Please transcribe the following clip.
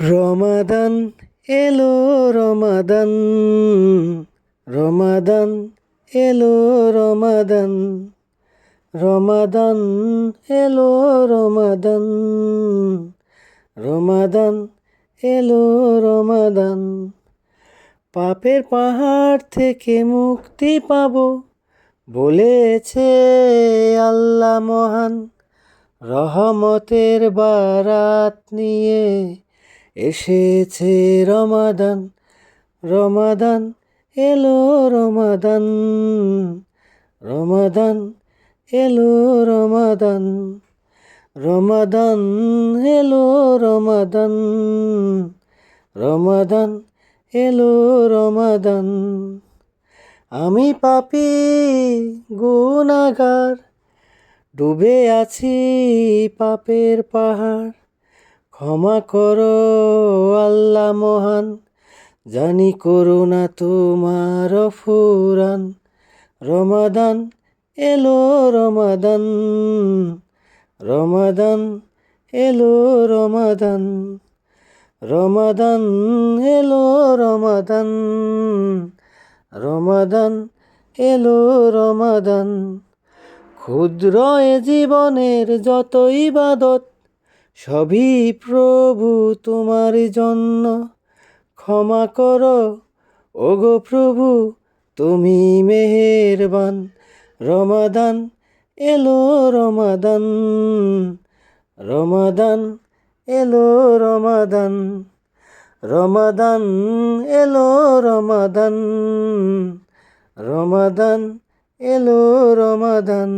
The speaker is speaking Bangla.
রমাদান এলো রমাদান, রমাদান এলো রমাদান, রমাদান এলো রমাদান, রমাদান এলো রমাদান। পাপের পাহাড় থেকে মুক্তি পাবো বলেছে আল্লাহ মহান। রহমতের বারাত নিয়ে এসেছে রমাদান, রমাদান এলো রমাদান, রমাদান এলো রমাদান, রমাদান এলো রমাদান, রমাদান এলো রমাদান। আমি পাপী গুনাহগার, ডুবে আছি পাপের পাহাড়। ক্ষমা করো আল্লাহ মহান, জানি করুণা তোমার ফুরান। রমাদান এলো রমাদান, রমাদান এলো রমাদান, রমাদান এলো রমাদান, রমাদান এলো রমাদান। ক্ষুদ্র এ জীবনের যত ইবাদত সবই প্রভু তোমার জন্য। ক্ষমা করো ওগো প্রভু, তুমি মেহেরবান। রমাদান এলো রমাদান, রমাদান এলো রমাদান, রমাদান এলো রমাদান, রমাদান এলো রমাদান।